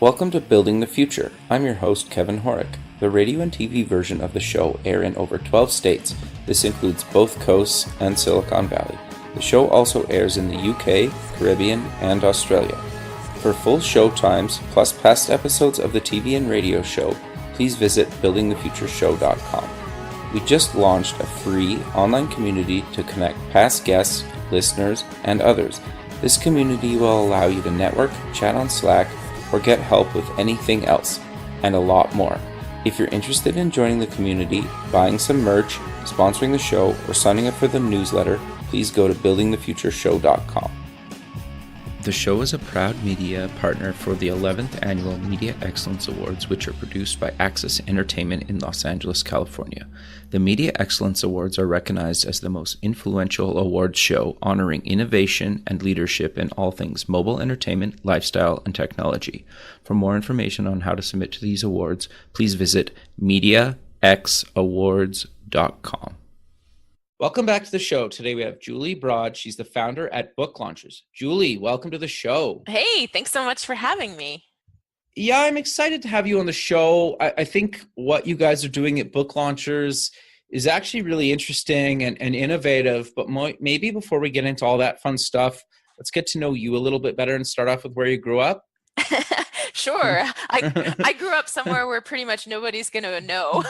Welcome to Building the Future. I'm your host, Kevin Horick. The radio and TV version of the show air in over 12 states. This includes both coasts and Silicon Valley. The show also airs in the UK, Caribbean, and Australia. For full show times, plus past episodes of the TV and radio show, please visit buildingthefutureshow.com. We just launched a free online community to connect past guests, listeners, and others. This community will allow you to network, chat on Slack, or get help with anything else, and a lot more. If you're interested in joining the community, buying some merch, sponsoring the show, or signing up for the newsletter, please go to buildingthefutureshow.com. The show is a proud media partner for the 11th Annual Media Excellence Awards, which are produced by Access Entertainment in Los Angeles, California. The Media Excellence Awards are recognized as the most influential awards show honoring innovation and leadership in all things mobile entertainment, lifestyle, and technology. For more information on how to submit to these awards, please visit mediaxawards.com. Welcome back to the show. Today we have Julie Broad. She's the founder at Book Launchers. Julie, welcome to the show. Hey, thanks so much for having me. Yeah, I'm excited to have you on the show. I think what you guys are doing at Book Launchers is actually really interesting and innovative. But maybe before we get into all that fun stuff, let's get to know you a little bit better and start off with where you grew up. Sure. I grew up somewhere where pretty much nobody's going to know.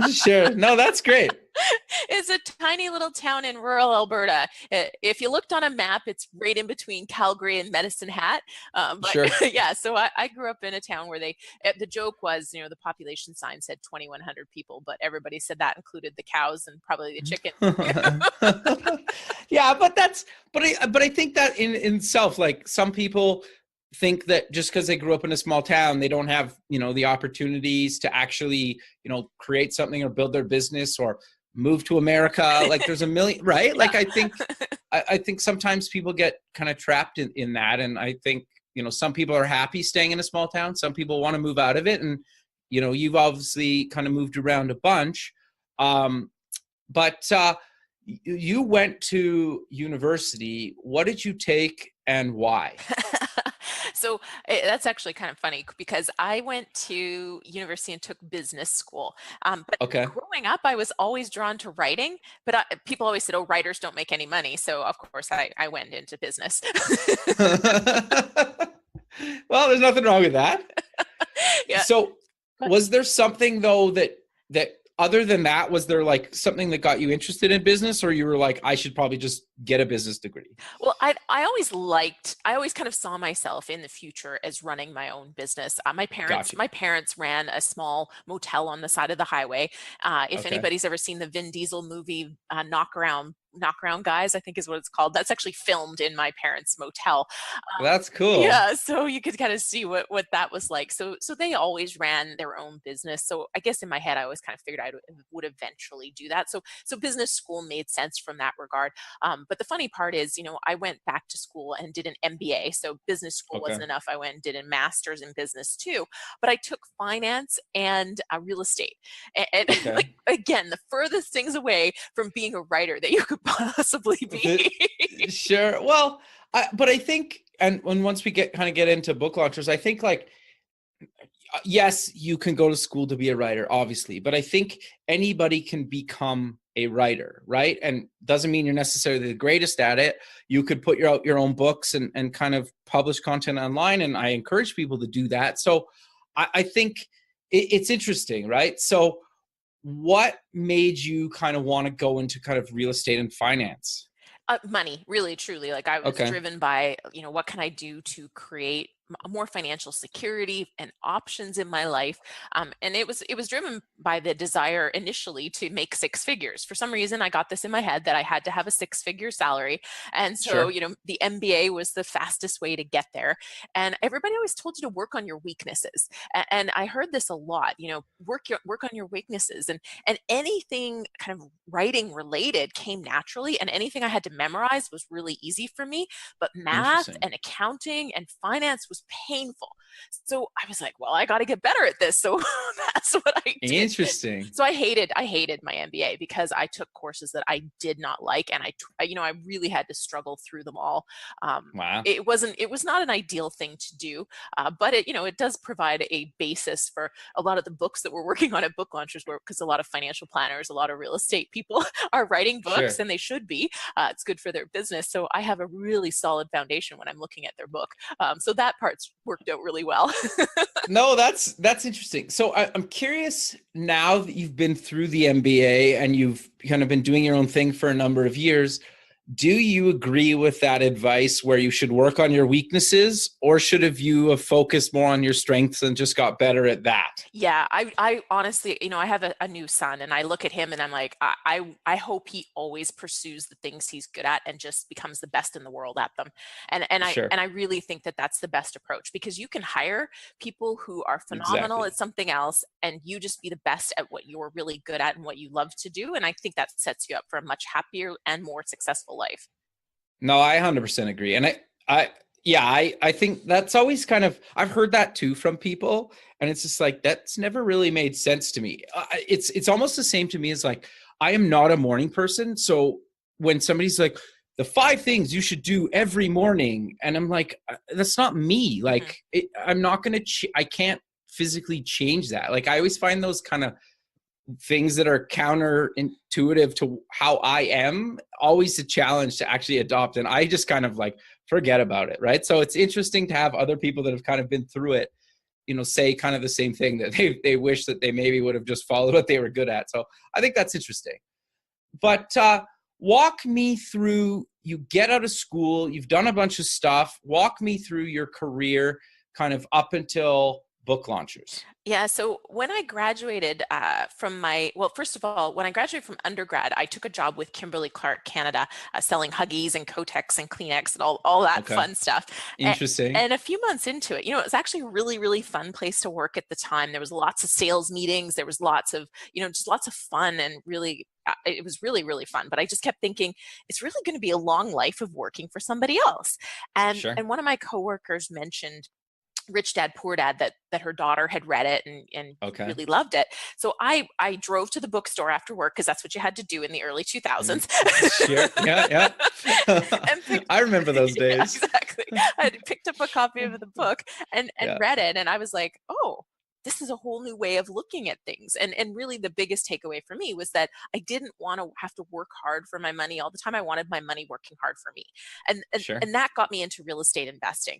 Sure. No, that's great. It's a tiny little town in rural Alberta. If you looked on a map, it's right in between Calgary and Medicine Hat. But Sure. yeah, so I grew up in a town where the joke was, the population sign said 2,100 people, but everybody said that included the cows and probably the chicken. Yeah, but I think that in itself, like some people think that just because they grew up in a small town, they don't have, the opportunities to actually, create something or build their business or move to America. Like there's a million, right? Like I think sometimes people get kind of trapped in that. And I think, some people are happy staying in a small town. Some people want to move out of it. And, you've obviously kind of moved around a bunch. But you went to university. What did you take and why? So that's actually kind of funny because I went to university and took business school. But Okay. growing up, I was always drawn to writing, but people always said, oh, writers don't make any money. So of course I went into business. Well, there's nothing wrong with that. Yeah. So was there something though that other than that, was there like something that got you interested in business, or you were like, I should probably just get a business degree? Well, I always kind of saw myself in the future as running my own business. Gotcha. My parents ran a small motel on the side of the highway. If Okay. anybody's ever seen the Vin Diesel movie, Knockaround Guys, I think is what it's called. That's actually filmed in my parents' motel. That's cool. Yeah, so you could kind of see what that was like. So they always ran their own business. So I guess in my head, I always kind of figured I would eventually do that. So business school made sense from that regard. But the funny part is, I went back to school and did an MBA. So business school Okay. wasn't enough. I went and did a master's in business too. But I took finance and real estate. And Okay. like again, the furthest things away from being a writer that you could possibly be. Sure. Well, but I think, and once we get into Book Launchers, I think like, yes, you can go to school to be a writer, obviously, but I think anybody can become a writer, right? And doesn't mean you're necessarily the greatest at it. You could put your own books and kind of publish content online, and I encourage people to do that. So I think it's interesting, right? So what made you kind of want to go into kind of real estate and finance? Money, really, truly. Like I was Okay. driven by, what can I do to create more financial security and options in my life, and it was driven by the desire initially to make six figures. For some reason, I got this in my head that I had to have a six-figure salary, and so Sure. the MBA was the fastest way to get there. And everybody always told you to work on your weaknesses, and I heard this a lot. Work on your weaknesses, and anything kind of writing related came naturally, and anything I had to memorize was really easy for me. But math Interesting. and accounting and finance was was painful. So I was like, well, I got to get better at this. So that's what I did. Interesting. So I hated my MBA because I took courses that I did not like, and I really had to struggle through them all. Wow. It was not an ideal thing to do, but it does provide a basis for a lot of the books that we're working on at Book Launchers, because a lot of financial planners, a lot of real estate people are writing books, Sure. and they should be. It's good for their business. So I have a really solid foundation when I'm looking at their book. So that part's worked out really well. No, that's interesting. So I'm curious, now that you've been through the MBA and you've kind of been doing your own thing for a number of years, do you agree with that advice where you should work on your weaknesses, or should you have focused more on your strengths and just got better at that? Yeah, I honestly, I have a new son, and I look at him and I'm like, I hope he always pursues the things he's good at and just becomes the best in the world at them. Sure. I really think that that's the best approach, because you can hire people who are phenomenal Exactly. at something else, and you just be the best at what you're really good at and what you love to do. And I think that sets you up for a much happier and more successful life. No, I 100% agree. And I think that's always kind of, I've heard that too from people. And it's just like, that's never really made sense to me. It's almost the same to me as like, I am not a morning person. So when somebody's like, the 5 things you should do every morning, and I'm like, that's not me. Like, I'm not going to, I can't physically change that. Like, I always find those kind of things that are counterintuitive to how I am always a challenge to actually adopt. And I just kind of like forget about it. Right. So it's interesting to have other people that have kind of been through it, say kind of the same thing, that they wish that they maybe would have just followed what they were good at. So I think that's interesting. But walk me through, you get out of school, you've done a bunch of stuff. Walk me through your career kind of up until Book Launchers. Yeah, so when I graduated first of all, when I graduated from undergrad, I took a job with Kimberly Clark Canada, selling Huggies and Kotex and Kleenex and all that Okay. fun stuff. Interesting. And a few months into it, it was actually a really, really fun place to work at the time. There was lots of sales meetings. There was lots of, just lots of fun, and really, it was really, really fun. But I just kept thinking, it's really going to be a long life of working for somebody else. And Sure. one of my coworkers mentioned Rich Dad Poor Dad, that her daughter had read it and Okay. really loved it. So I drove to the bookstore after work, because that's what you had to do in the early 2000s. Sure. Yeah. I remember those days. Yeah, exactly. I had picked up a copy of the book and read it, and I was like, oh, this is a whole new way of looking at things. And really the biggest takeaway for me was that I didn't want to have to work hard for my money all the time. I wanted my money working hard for me. Sure. And that got me into real estate investing.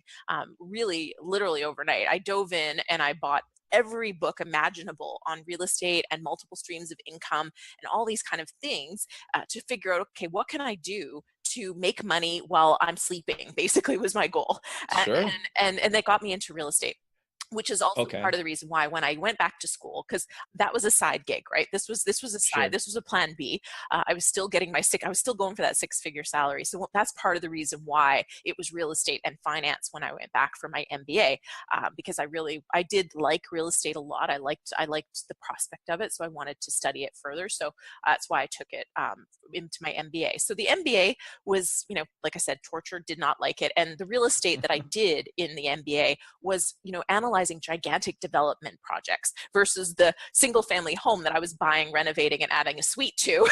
Really, literally overnight, I dove in and I bought every book imaginable on real estate and multiple streams of income and all these kind of things, to figure out, okay, what can I do to make money while I'm sleeping, basically, was my goal. Sure. And that got me into real estate, which is also Okay. part of the reason why when I went back to school, because that was a side gig, right? This was a side, Sure. this was a plan B. I was still getting I was still going for that 6-figure salary. So that's part of the reason why it was real estate and finance when I went back for my MBA, because I did like real estate a lot. I liked the prospect of it. So I wanted to study it further. So that's why I took it into my MBA. So the MBA was, like I said, torture, did not like it. And the real estate that I did in the MBA was, analyzing gigantic development projects versus the single family home that I was buying, renovating, and adding a suite to.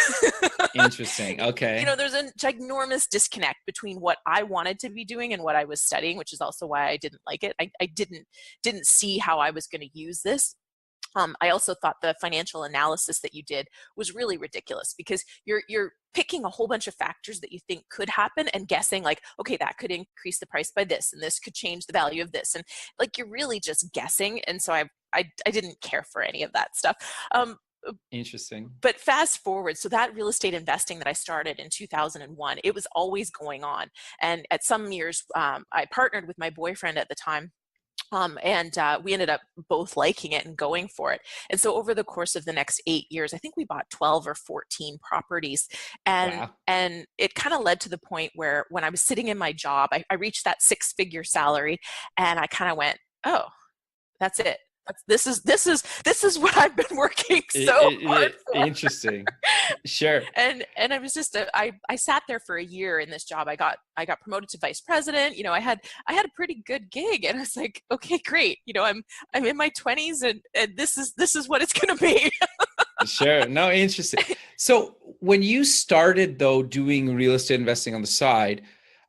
Interesting. Okay. There's a ginormous disconnect between what I wanted to be doing and what I was studying, which is also why I didn't like it. I didn't see how I was going to use this. I also thought the financial analysis that you did was really ridiculous, because you're picking a whole bunch of factors that you think could happen and guessing like, okay, that could increase the price by this, and this could change the value of this. And like, you're really just guessing. And so I didn't care for any of that stuff. Interesting. But fast forward, so that real estate investing that I started in 2001, it was always going on. And at some years, I partnered with my boyfriend at the time. And we ended up both liking it and going for it. And so over the course of the next 8 years, I think we bought 12 or 14 properties. Wow. And it kind of led to the point where when I was sitting in my job, I reached that 6-figure salary, and I kind of went, oh, that's it. This is what I've been working so hard for. Interesting. Sure. And I was just I sat there for a year in this job. I got promoted to vice president. I had a pretty good gig, and I was like, okay, great. I'm in my 20s, and this is what it's going to be. Sure. No, interesting. So when you started though doing real estate investing on the side,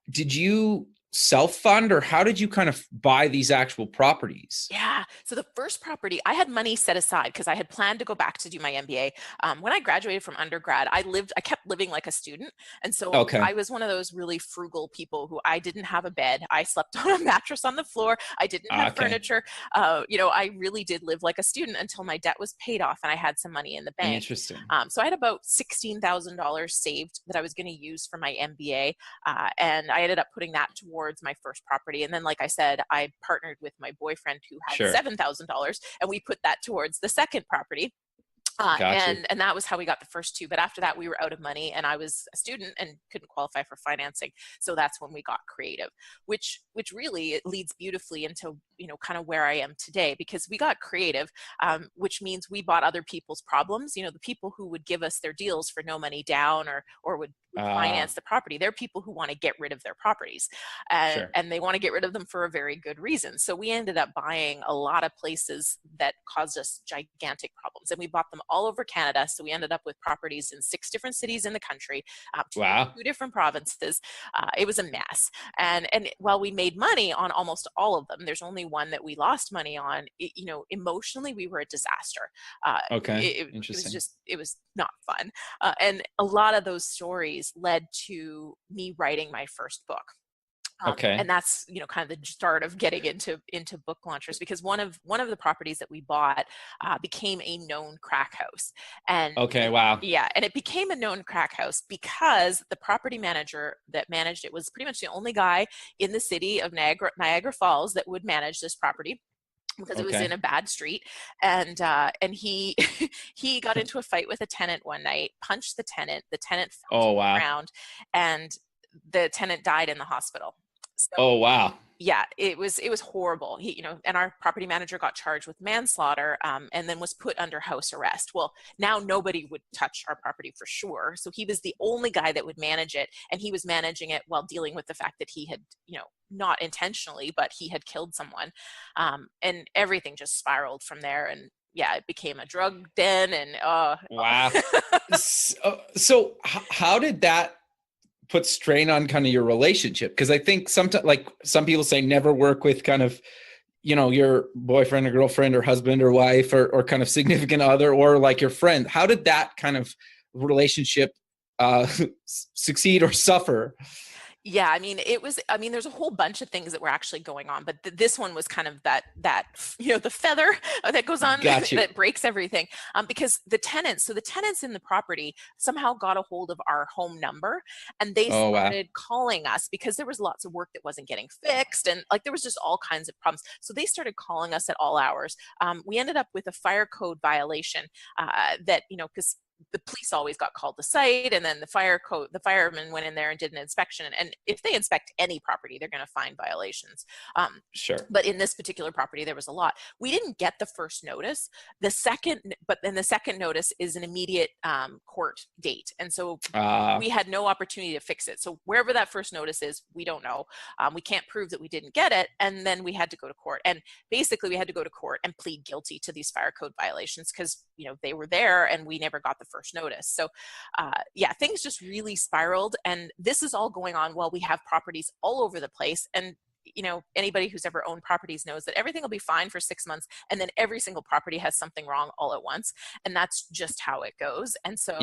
did you self-fund, or how did you kind of buy these actual properties? Yeah. So the first property, I had money set aside because I had planned to go back to do my MBA. When I graduated from undergrad, I kept living like a student. And so Okay. I was one of those really frugal people who I didn't have a bed. I slept on a mattress on the floor. I didn't have furniture. I really did live like a student until my debt was paid off and I had some money in the bank. Interesting. So I had about $16,000 saved that I was going to use for my MBA. And I ended up putting that towards my first property. And then, like I said, I partnered with my boyfriend who had $7,000, and we put that towards the second property. And that was how we got the first two. But after that, we were out of money, and I was a student and couldn't qualify for financing. So that's when we got creative, which really it leads beautifully into, kind of where I am today, because we got creative, which means we bought other people's problems. The people who would give us their deals for no money down or would finance the property. They're people who want to get rid of their properties, and they want to get rid of them for a very good reason. So we ended up buying a lot of places that caused us gigantic problems, and we bought them all over Canada. So we ended up with properties in 6 different cities in the country, 2 different provinces. It was a mess. And while we made money on almost all of them, there's only one that we lost money on. Emotionally, we were a disaster. Interesting. It was not fun. And a lot of those stories led to me writing my first book. And that's, kind of the start of getting into book launchers, because one of the properties that we bought became a known crack house. And yeah, and it became a known crack house because the property manager that managed it was pretty much the only guy in the city of Niagara Falls that would manage this property, because it was in a bad street. And he he got into a fight with a tenant one night, punched the tenant fell to the ground, and the tenant died in the hospital. So, yeah, it was horrible. He, and our property manager got charged with manslaughter, and then was put under house arrest. Well, now nobody would touch our property for sure. So he was the only guy that would manage it, and he was managing it while dealing with the fact that he had, not intentionally, but he had killed someone, and everything just spiraled from there. And yeah, it became a drug den. And So how did that put strain on kind of your relationship? Because I think sometimes, like some people say, never work with kind of, your boyfriend or girlfriend or husband or wife or kind of significant other, or like your friend. How did that kind of relationship succeed or suffer? Yeah, there's a whole bunch of things that were actually going on, but this one was kind of that the feather that goes on that breaks everything. Because the tenants in the property somehow got a hold of our home number, and they started calling us because there was lots of work that wasn't getting fixed, and like there was just all kinds of problems. So they started calling us at all hours. We ended up with a fire code violation that, because the police always got called to site, and then the firemen went in there and did an inspection. And if they inspect any property, they're going to find violations. But in this particular property, there was a lot. We didn't get the first notice. The second notice is an immediate court date. And so we had no opportunity to fix it. So wherever that first notice is, we don't know. We can't prove that we didn't get it. And then we had to go to court. And basically we had to go to court and plead guilty to these fire code violations because, they were there and we never got the first notice. So things just really spiraled. And this is all going on while we have properties all over the place. And anybody who's ever owned properties knows that everything will be fine for 6 months, and then every single property has something wrong all at once. And that's just how it goes. And so,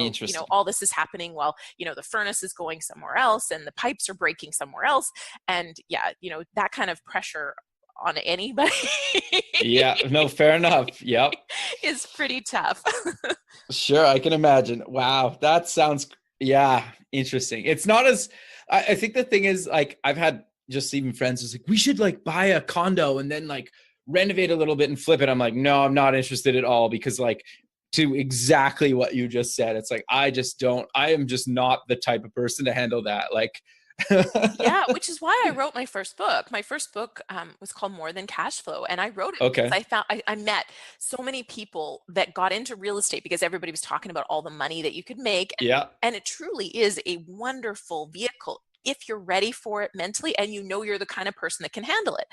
all this is happening while, the furnace is going somewhere else and the pipes are breaking somewhere else. And that kind of pressure on anybody. Yeah, no, fair enough. Yep. Is pretty tough. Sure, I can imagine. Wow, that sounds, interesting. It's not as, I think the thing is, like, I've had just even friends who's like, we should like buy a condo and then like renovate a little bit and flip it. I'm like, no, I'm not interested at all, because like, to exactly what you just said, it's like, I am just not the type of person to handle that. Like, Yeah, which is why I wrote my first book. My first book was called More Than Cash Flow, and I wrote it because Okay. I found I met so many people that got into real estate because everybody was talking about all the money that you could make, Yeah. and it truly is a wonderful vehicle if you're ready for it mentally and you know you're the kind of person that can handle it.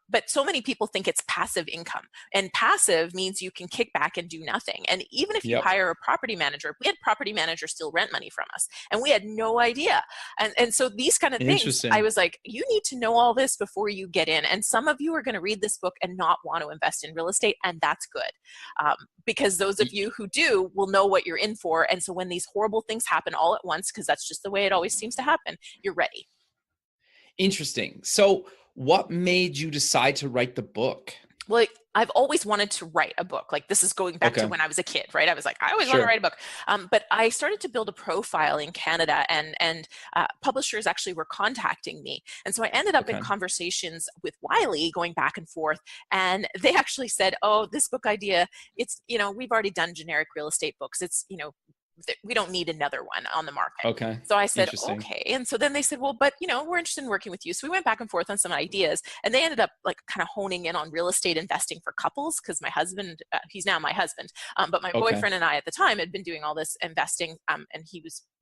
But so many people think it's passive income, and passive means you can kick back and do nothing. And even if you Yep. hire a property manager, we had property managers steal rent money from us, and we had no idea. And so these kind of things, I Interesting. was like, you need to know all this before you get in. And some of you are going to read this book and not want to invest in real estate, and that's good. Um, because those of Y- you who do will know what you're in for. And so when these horrible things happen all at once, because that's just the way it always seems to happen, you're ready. Interesting. So, what made you decide to write the book? Well, I've always wanted to write a book. Like, this is going back to Okay. when I was a kid, right? I was like, I always want to Sure. write a book. But I started to build a profile in Canada, and publishers actually were contacting me. And so I ended up in Okay. conversations with Wiley, going back and forth. And they actually said, oh, this book idea, it's, we've already done generic real estate books. It's, we don't need another one on the market. Okay. So I said, Interesting. okay. And so then they said, well, but we're interested in working with you. So we went back and forth on some ideas, and they ended up like kind of honing in on real estate investing for couples. Cause my husband, he's now my husband. But my Okay. boyfriend and I at the time had been doing all this investing. And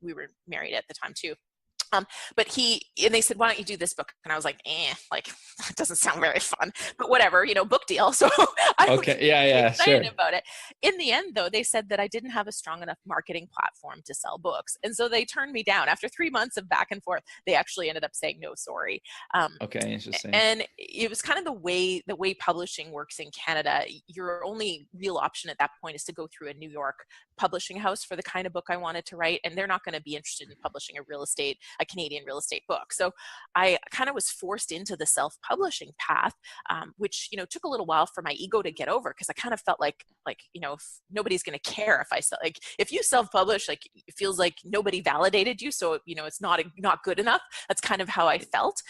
we were married at the time too. But they said, why don't you do this book? And I was like, like, that doesn't sound very fun, but whatever, book deal. So I was Okay. Yeah. really Yeah. excited Sure. about it. In the end, though, they said that I didn't have a strong enough marketing platform to sell books. And so they turned me down. After 3 months of back and forth, they actually ended up saying, no, sorry. Okay. Interesting. And it was kind of the way publishing works in Canada. Your only real option at that point is to go through a New York publishing house for the kind of book I wanted to write, and they're not going to be interested in publishing a Canadian real estate book. So I kind of was forced into the self-publishing path, which took a little while for my ego to get over, because I kind of felt like if nobody's going to care if I sell, like if you self-publish, like it feels like nobody validated you, so it's not good enough. That's kind of how I felt.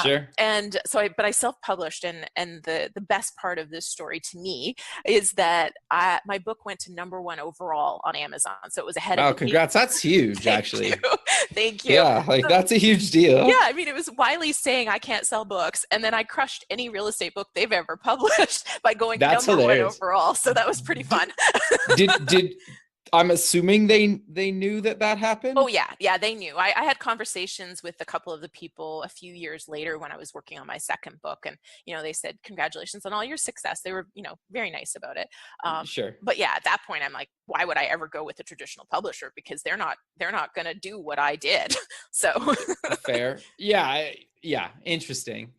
Sure. And so I self-published, and the best part of this story to me is that my book went to #1 overall on Amazon. So it was ahead of Wow. the New York. Congrats. That's huge, Thank actually. you. Thank you. Yeah. Like, that's a huge deal. Yeah, I mean, it was Wiley saying I can't sell books, and then I crushed any real estate book they've ever published by going That's #1 hilarious. overall. So that was pretty fun. Did I'm assuming they knew that happened? Oh yeah, they knew. I had conversations with a couple of the people a few years later when I was working on my second book, and they said, congratulations on all your success. They were very nice about it. Sure. But yeah, at that point, I'm like, why would I ever go with a traditional publisher? Because they're not going to do what I did. So Fair. Yeah. Yeah. Interesting.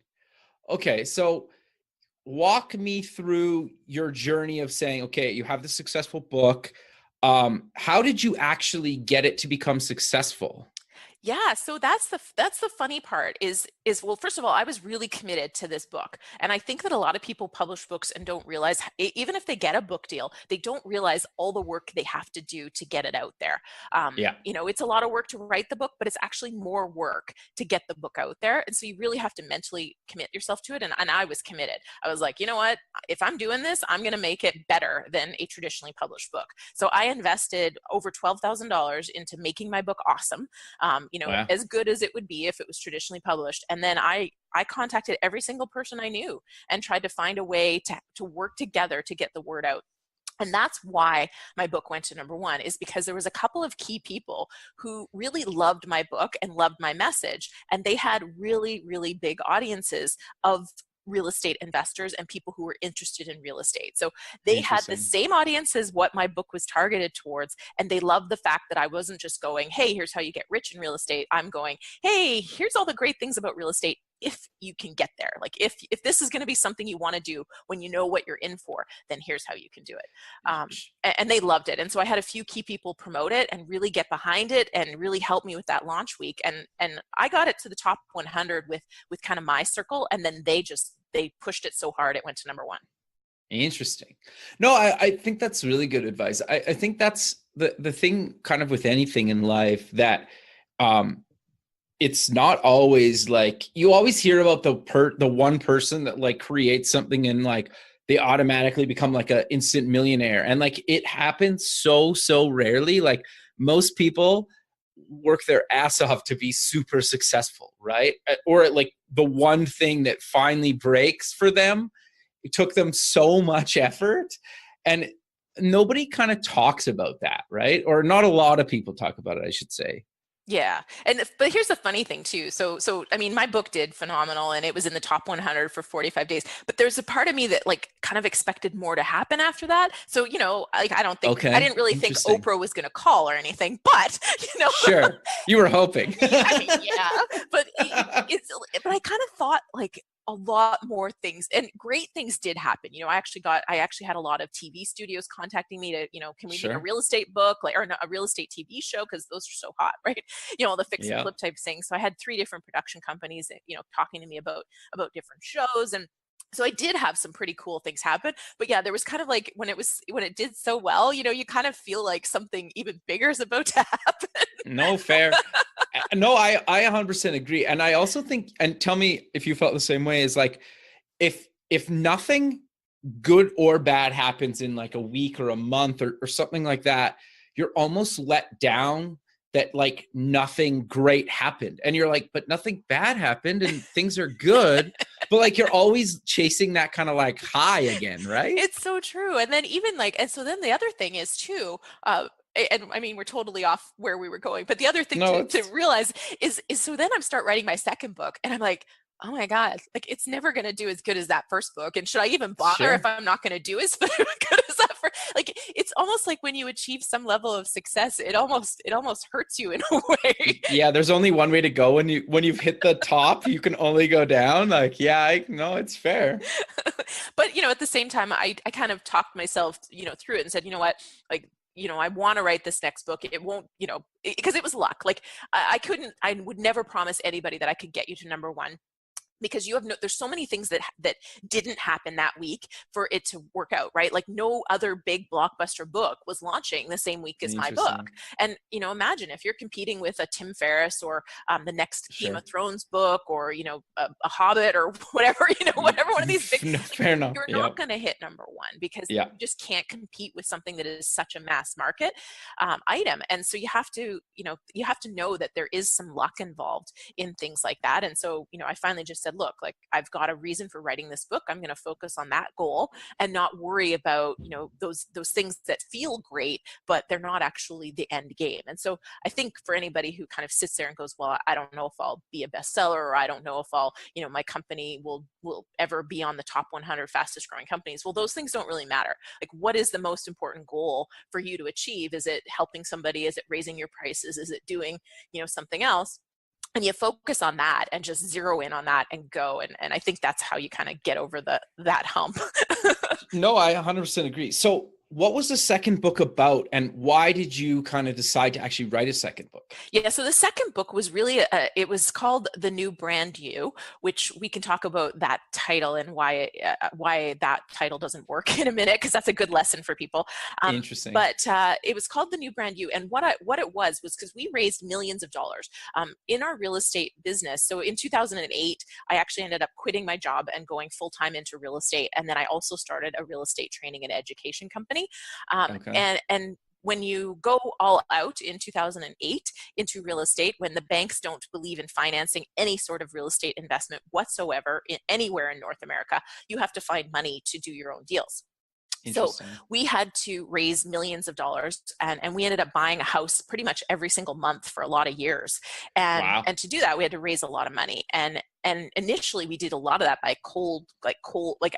Okay. So walk me through your journey of saying, okay, you have the successful book. How did you actually get it to become successful? Yeah, so that's the funny part is well, first of all, I was really committed to this book. And I think that a lot of people publish books and don't realize, even if they get a book deal, they don't realize all the work they have to do to get it out there. Yeah. It's a lot of work to write the book, but it's actually more work to get the book out there. And so you really have to mentally commit yourself to it. And I was committed. I was like, you know what? If I'm doing this, I'm going to make it better than a traditionally published book. So I invested over $12,000 into making my book awesome. Wow. As good as it would be if it was traditionally published. And then I contacted every single person I knew and tried to find a way to work together to get the word out. And that's why my book went to #1, is because there was a couple of key people who really loved my book and loved my message. And they had really, really big audiences of real estate investors and people who were interested in real estate. So they had the Interesting. same audience as what my book was targeted towards. And they loved the fact that I wasn't just going, hey, here's how you get rich in real estate. I'm going, hey, here's all the great things about real estate if you can get there. Like if this is going to be something you want to do when you know what you're in for, then here's how you can do it. And they loved it. And so I had a few key people promote it and really get behind it and really help me with that launch week. And I got it to the top 100 with kind of my circle. And then they pushed it so hard, it went to #1. Interesting. No, I think that's really good advice. I think that's the thing kind of with anything in life, that it's not always like, you always hear about the one person that like creates something and like they automatically become like an instant millionaire. And like it happens so rarely. Like most people work their ass off to be super successful, right? Or like the one thing that finally breaks for them, it took them so much effort, and nobody kind of talks about that, right? Or not a lot of people talk about it, I should say. Yeah. But here's the funny thing too. So I mean, my book did phenomenal and it was in the top 100 for 45 days, but there's a part of me that like kind of expected more to happen after that. So, like I didn't really think Oprah was going to call or anything, but Sure. You were hoping. I mean, yeah, but but I kind of thought like a lot more things and great things did happen. I actually had a lot of TV studios contacting me to, can we make a real estate book, like, or not, a real estate TV show? Because those are so hot, right? All the fix and flip type things. So I had 3 different production companies, talking to me about different shows. And so I did have some pretty cool things happen, but yeah, there was kind of like when it did so well, you kind of feel like something even bigger is about to happen. No, fair. No, I 100% agree. And I also think, and tell me if you felt the same way, is like, if nothing good or bad happens in like a week or a month or something like that, you're almost let down that like nothing great happened. And you're like, but nothing bad happened and things are good. But like, you're always chasing that kind of like high again, right? It's so true. And then even like, and so then the other thing is too, and I mean, we're totally off where we were going, but the other thing to realize is so then I'm start writing my second book and I'm like, oh my God, like it's never going to do as good as that first book. And should I even bother if I'm not going to do as good as that first? Like, it's almost like when you achieve some level of success, it almost hurts you in a way. Yeah. There's only one way to go. When you've hit the top, you can only go down. Like, yeah, no, it's fair. But, at the same time, I kind of talked myself, through it and said, you know what, like, I want to write this next book. It won't, because it was luck. Like I would never promise anybody that I could get you to number 1. Because there's so many things that didn't happen that week for it to work out, right? Like no other big blockbuster book was launching the same week as my book. And, imagine if you're competing with a Tim Ferriss or the next Game of Thrones book or, a Hobbit or whatever, whatever one of these big, no, fair enough. You're not going to hit number 1 because you just can't compete with something that is such a mass market item. And so you have to know that there is some luck involved in things like that. And so, I finally just said, look, like I've got a reason for writing this book. I'm going to focus on that goal and not worry about, those things that feel great, but they're not actually the end game. And so I think for anybody who kind of sits there and goes, well, I don't know if I'll be a bestseller, or I don't know if I'll, my company will ever be on the top 100 fastest growing companies. Well, those things don't really matter. Like, what is the most important goal for you to achieve? Is it helping somebody? Is it raising your prices? Is it doing, something else? And you focus on that and just zero in on that and go. And I think that's how you kind of get over that hump. No, I 100% agree. So what was the second book about, and why did you kind of decide to actually write a second book? Yeah, so the second book was really, it was called The New Brand You, which we can talk about that title and why that title doesn't work in a minute, because that's a good lesson for people. Interesting. But it was called The New Brand You. And what it was because we raised millions of dollars in our real estate business. So in 2008, I actually ended up quitting my job and going full-time into real estate. And then I also started a real estate training and education company. And when you go all out in 2008 into real estate, when the banks don't believe in financing any sort of real estate investment whatsoever anywhere in North America, you have to find money to do your own deals. So we had to raise millions of dollars, and we ended up buying a house pretty much every single month for a lot of years. And to do that, we had to raise a lot of money. And initially we did a lot of that by cold,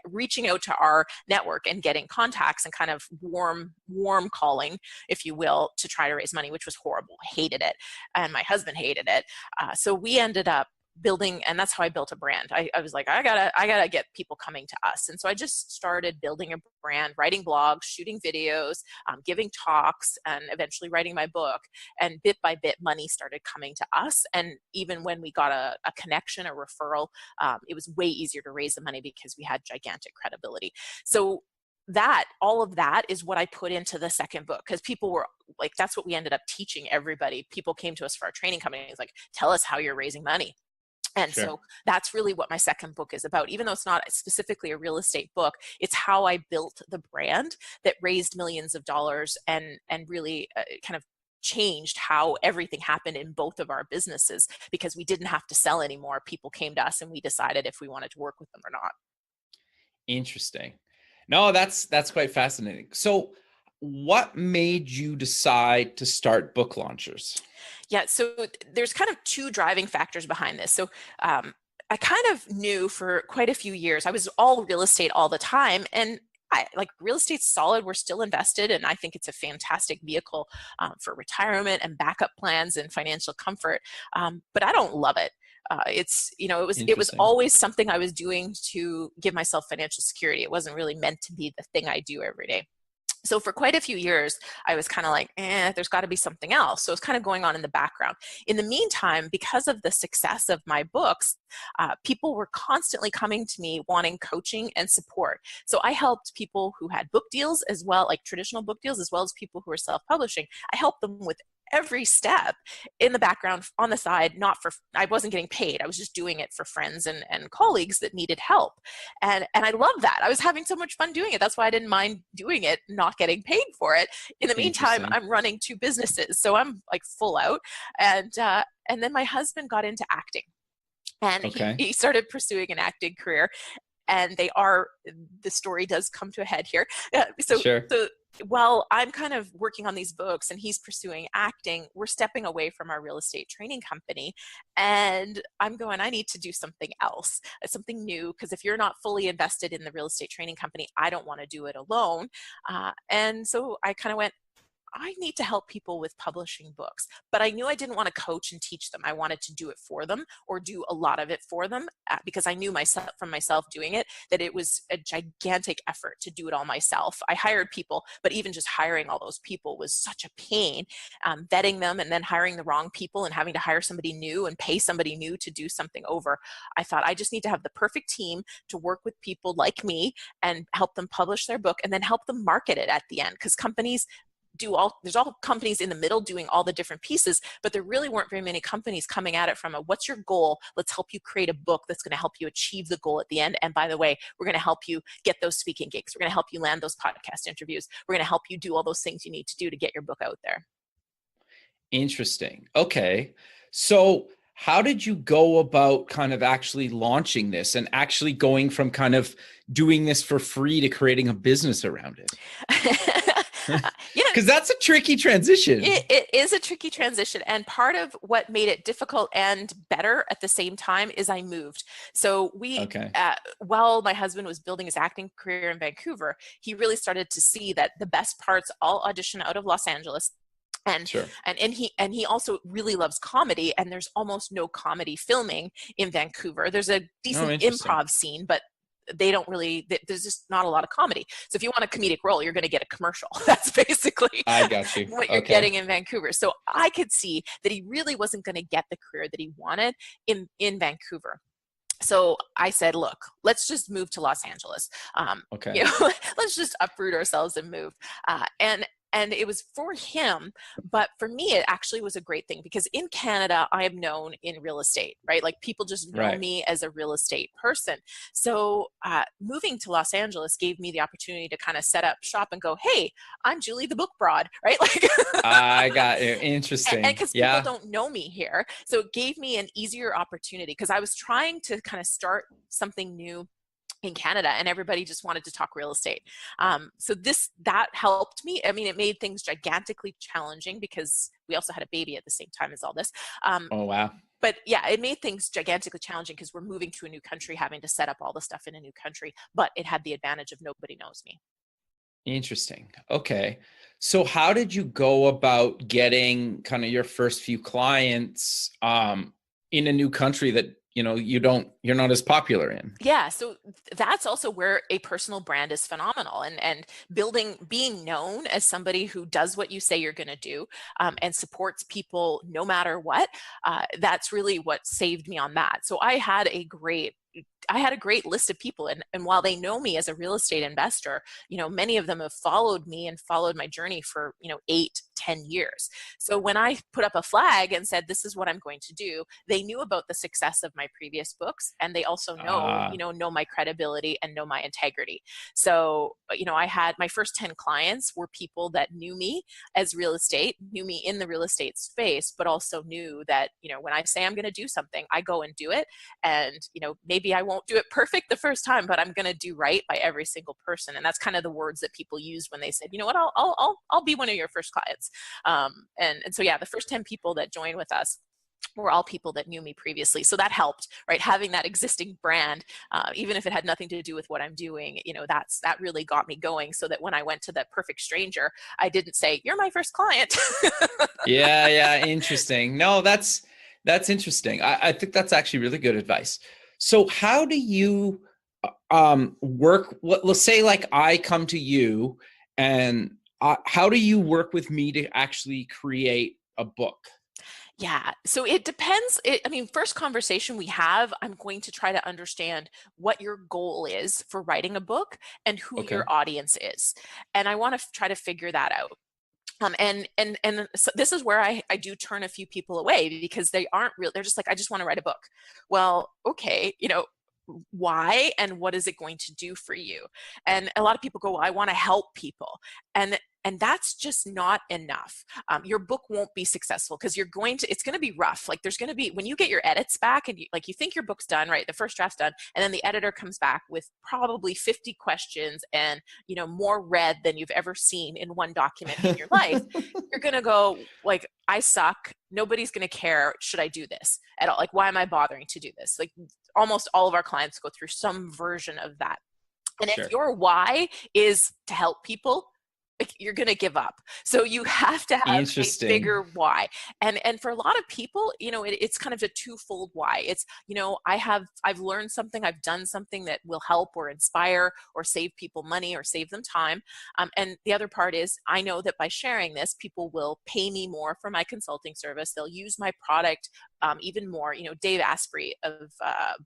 reaching out to our network and getting contacts and kind of warm calling, if you will, to try to raise money, which was horrible. I hated it. And my husband hated it. So we ended up building, and that's how I built a brand. I was like, I gotta get people coming to us. And so I just started building a brand, writing blogs, shooting videos, giving talks, and eventually writing my book. And bit by bit, money started coming to us. And even when we got a connection, a referral, it was way easier to raise the money because we had gigantic credibility. So all of that is what I put into the second book, because people were like, that's what we ended up teaching everybody. People came to us for our training companies, like, tell us how you're raising money. And so that's really what my second book is about. Even though it's not specifically a real estate book, it's how I built the brand that raised millions of dollars and really kind of changed how everything happened in both of our businesses because we didn't have to sell anymore. People came to us and we decided if we wanted to work with them or not. Interesting. No, that's quite fascinating. So what made you decide to start Book Launchers? Yeah, so there's kind of two driving factors behind this. So I kind of knew for quite a few years, I was all real estate all the time. And like real estate's solid. We're still invested. And I think it's a fantastic vehicle for retirement and backup plans and financial comfort. But I don't love it. It was always something I was doing to give myself financial security. It wasn't really meant to be the thing I do every day. So for quite a few years, I was kind of like, there's got to be something else. So it's kind of going on in the background. In the meantime, because of the success of my books, people were constantly coming to me wanting coaching and support. So I helped people who had book deals as well, like traditional book deals, as well as people who were self-publishing. I helped them with every step in the background on the side. I wasn't getting paid. I was just doing it for friends and colleagues that needed help. And I loved that. I was having so much fun doing it. That's why I didn't mind doing it, not getting paid for it. In the meantime, I'm running two businesses. So I'm like full out. And then my husband got into acting. And he started pursuing an acting career. And the story does come to a head here. So while I'm kind of working on these books and he's pursuing acting, we're stepping away from our real estate training company. And I'm going, I need to do something else, something new, because if you're not fully invested in the real estate training company, I don't want to do it alone. And so I kind of went, I need to help people with publishing books, but I knew I didn't want to coach and teach them. I wanted to do it for them or do a lot of it for them because I knew from myself doing it, that it was a gigantic effort to do it all myself. I hired people, but even just hiring all those people was such a pain, vetting them and then hiring the wrong people and having to hire somebody new and pay somebody new to do something over. I thought I just need to have the perfect team to work with people like me and help them publish their book and then help them market it at the end, because there's all companies in the middle doing all the different pieces, but there really weren't very many companies coming at it from what's your goal? Let's help you create a book that's going to help you achieve the goal at the end. And by the way, we're going to help you get those speaking gigs. We're going to help you land those podcast interviews. We're going to help you do all those things you need to do to get your book out there. Interesting. Okay. So how did you go about kind of actually launching this and actually going from kind of doing this for free to creating a business around it? Because that's a tricky transition. It is a tricky transition. And part of what made it difficult and better at the same time is I moved. So while my husband was building his acting career in Vancouver, he really started to see that the best parts all audition out of Los Angeles. And he also really loves comedy, and there's almost no comedy filming in Vancouver. There's a decent improv scene, but there's just not a lot of comedy. So if you want a comedic role, you're going to get a commercial. That's basically what you're getting in Vancouver. So I could see that he really wasn't going to get the career that he wanted in Vancouver. So I said, look, let's just move to Los Angeles. Let's just uproot ourselves and move. And it was for him, but for me, it actually was a great thing because in Canada, I am known in real estate, right? Like people just know me as a real estate person. So moving to Los Angeles gave me the opportunity to kind of set up shop and go, hey, I'm Julie the Book Broad, right? Like I got it. Interesting. And because people don't know me here. So it gave me an easier opportunity because I was trying to kind of start something new in Canada and everybody just wanted to talk real estate. So that helped me. I mean, it made things gigantically challenging because we also had a baby at the same time as all this. Oh, wow. But yeah, it made things gigantically challenging because we're moving to a new country, having to set up all the stuff in a new country, but it had the advantage of nobody knows me. Interesting. Okay. So how did you go about getting kind of your first few clients in a new country that you're not as popular in? Yeah. So that's also where a personal brand is phenomenal, and being known as somebody who does what you say you're going to do and supports people no matter what. That's really what saved me on that. So I had a great I had a great list of people, and while they know me as a real estate investor, many of them have followed me and followed my journey for 8-10 years. So when I put up a flag and said, this is what I'm going to do, they knew about the success of my previous books, and they also know my credibility and know my integrity. So I had my first 10 clients were people that knew me as real estate, knew me in the real estate space, but also knew that when I say I'm going to do something, I go and do it. And maybe I won't do it perfect the first time, but I'm going to do right by every single person. And that's kind of the words that people used when they said, you know what, I'll be one of your first clients. And so yeah, the first 10 people that joined with us were all people that knew me previously. So that helped, right? Having that existing brand, even if it had nothing to do with what I'm doing, that really got me going, so that when I went to that perfect stranger, I didn't say, you're my first client. Yeah. Interesting. No, that's interesting. I think that's actually really good advice. So how do you work? Let's say like I come to you, and how do you work with me to actually create a book? Yeah, so it depends. First conversation we have, I'm going to try to understand what your goal is for writing a book and who Okay. your audience is. And I want to try to figure that out. And so this is where I do turn a few people away, because they aren't real. They're just like, I just want to write a book. Well, okay, why and what is it going to do for you? And a lot of people go, well, I want to help people. And that's just not enough. Your book won't be successful because it's going to be rough. Like there's going to be, when you get your edits back and you think your book's done, right? The first draft's done. And then the editor comes back with probably 50 questions and, more red than you've ever seen in one document in your life. You're going to go like, I suck. Nobody's going to care. Should I do this at all? Like, why am I bothering to do this? Like almost all of our clients go through some version of that. And if your why is to help people, you're going to give up. So you have to have a bigger why. And for a lot of people, it's kind of a twofold why. It's, I've learned something, I've done something that will help or inspire or save people money or save them time. And the other part is, I know that by sharing this, people will pay me more for my consulting service. They'll use my product even more. Dave Asprey of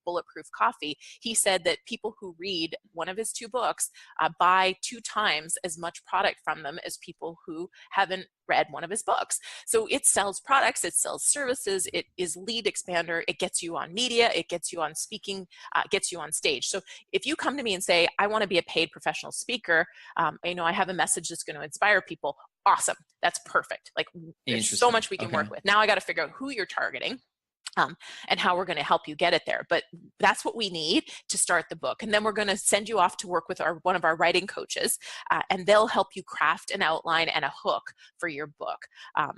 Bulletproof Coffee, he said that people who read one of his 2 books buy 2 times as much product from them as people who haven't read one of his books. So it sells products, it sells services, it is lead expander, it gets you on media, it gets you on speaking, gets you on stage. So if you come to me and say, I want to be a paid professional speaker, I have a message that's going to inspire people, awesome, that's perfect. Like there's so much we can work with. Now I got to figure out who you're targeting. And how we're going to help you get it there. But that's what we need to start the book. And then we're going to send you off to work with one of our writing coaches, and they'll help you craft an outline and a hook for your book.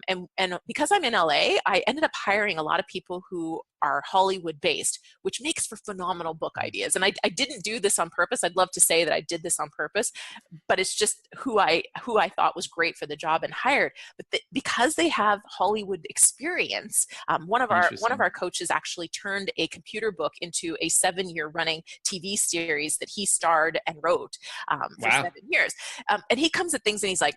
And because I'm in LA, I ended up hiring a lot of people who are Hollywood based, which makes for phenomenal book ideas. And I didn't do this on purpose. I'd love to say that I did this on purpose, but it's just who I thought was great for the job and hired. But because they have Hollywood experience, one of our coaches actually turned a computer book into a 7-year running TV series that he starred and wrote for 7 years. And he comes at things and he's like,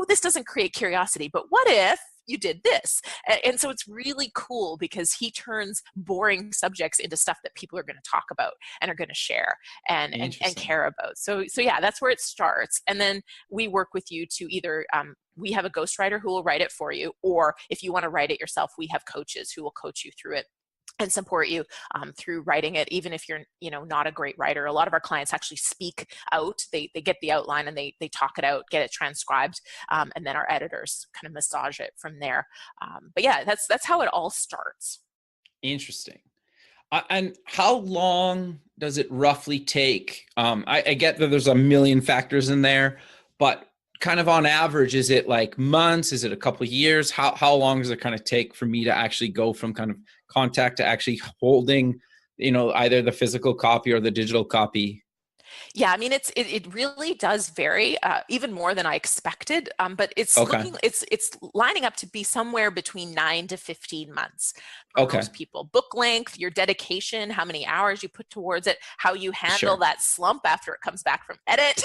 this doesn't create curiosity, but what if you did this? And so it's really cool because he turns boring subjects into stuff that people are going to talk about and are going to share and care about. So yeah, that's where it starts. And then we work with you to either, we have a ghostwriter who will write it for you, or if you want to write it yourself, we have coaches who will coach you through it and support you through writing it, even if you're not a great writer. A lot of our clients actually speak out. They get the outline and they talk it out, get it transcribed, and then our editors kind of massage it from there. But yeah, that's how it all starts. Interesting. And how long does it roughly take? I get that there's a million factors in there, but kind of on average, is it like months? Is it a couple of years? How long does it kind of take for me to actually go from kind of contact to actually holding, either the physical copy or the digital copy? Yeah, I mean, it really does vary, even more than I expected. But it's Okay. it's lining up to be somewhere between 9 to 15 months for Okay. most people. Book length, your dedication, how many hours you put towards it, how you handle Sure. that slump after it comes back from edit.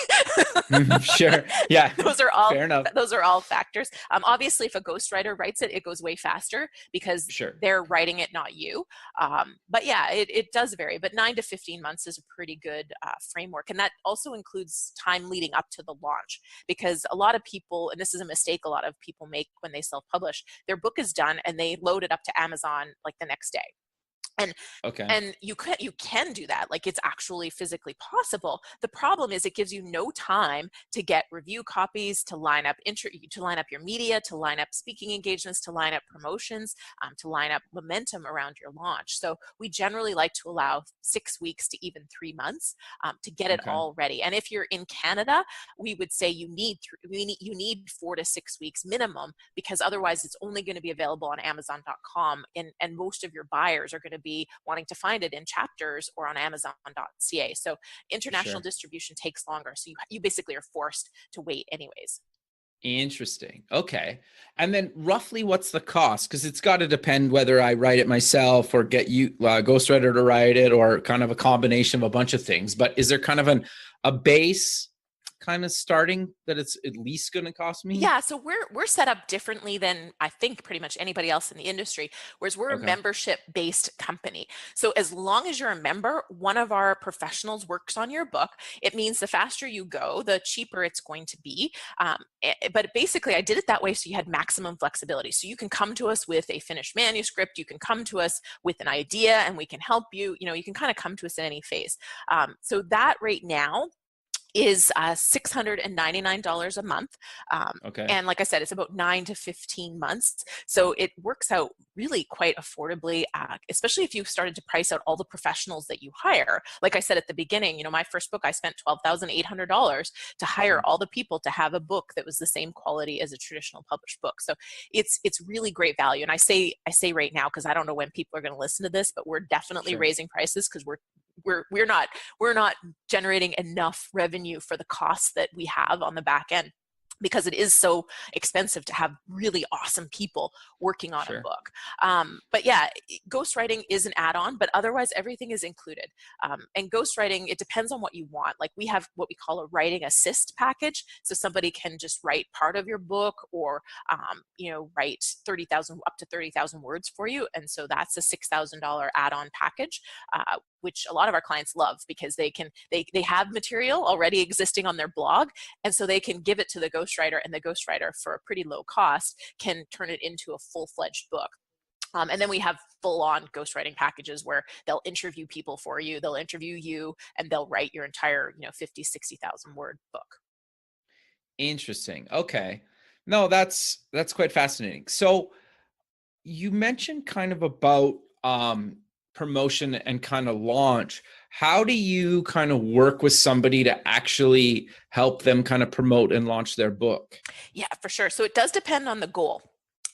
Sure. Yeah. those are all Fair enough. those are all factors. Obviously, if a ghostwriter writes it, it goes way faster because Sure. they're writing it, not you. But yeah, it does vary. But 9 to 15 months is a pretty good framework, and that also includes time leading up to the launch. Because a lot of people, and this is a mistake a lot of people make when they self-publish, their book is done and they load it up to Amazon like the next day. And Okay. and you can do that, like it's actually physically possible. The problem is it gives you no time to get review copies, to line up your media, to line up speaking engagements, to line up promotions, to line up momentum around your launch. So we generally like to allow 6 weeks to even 3 months to get it Okay. all ready. And if you're in Canada, we would say you need 4 to 6 weeks minimum, because otherwise it's only going to be available on Amazon.com, and most of your buyers are going to be wanting to find it in Chapters or on Amazon.ca. So international Sure. distribution takes longer. So you basically are forced to wait anyways. Interesting. Okay. And then roughly what's the cost? Because it's got to depend whether I write it myself or get you ghostwriter to write it, or kind of a combination of a bunch of things. But is there kind of a base kind of starting that it's at least going to cost me? Yeah, so we're set up differently than I think pretty much anybody else in the industry, whereas we're a Okay. membership-based company. So as long as you're a member, one of our professionals works on your book. It means the faster you go, the cheaper it's going to be. But basically, I did it that way so you had maximum flexibility. So you can come to us with a finished manuscript, you can come to us with an idea, and we can help you. You can kind of come to us in any phase. So that right now is $699 a month. Okay. And like I said, it's about 9 to 15 months. So it works out really quite affordably, especially if you've started to price out all the professionals that you hire. Like I said at the beginning, my first book, I spent $12,800 to hire all the people to have a book that was the same quality as a traditional published book. So it's really great value. And I say right now, because I don't know when people are going to listen to this, but we're definitely Sure. raising prices because we're not generating enough revenue for the costs that we have on the back end, because it is so expensive to have really awesome people working on Sure. a book. But yeah, ghostwriting is an add-on, but otherwise everything is included. And ghostwriting, it depends on what you want. Like we have what we call a writing assist package. So somebody can just write part of your book, or write up to 30,000 words for you. And so that's a $6,000 add-on package, which a lot of our clients love, because they have material already existing on their blog, and so they can give it to the ghostwriter, and the ghostwriter for a pretty low cost can turn it into a full-fledged book. And then we have full-on ghostwriting packages where they'll interview people for you, they'll interview you, and they'll write your entire 50, 60,000 word book. Interesting. Okay. No, that's quite fascinating. So you mentioned kind of about promotion and kind of launch. How do you kind of work with somebody to actually help them kind of promote and launch their book? Yeah, for sure. So it does depend on the goal.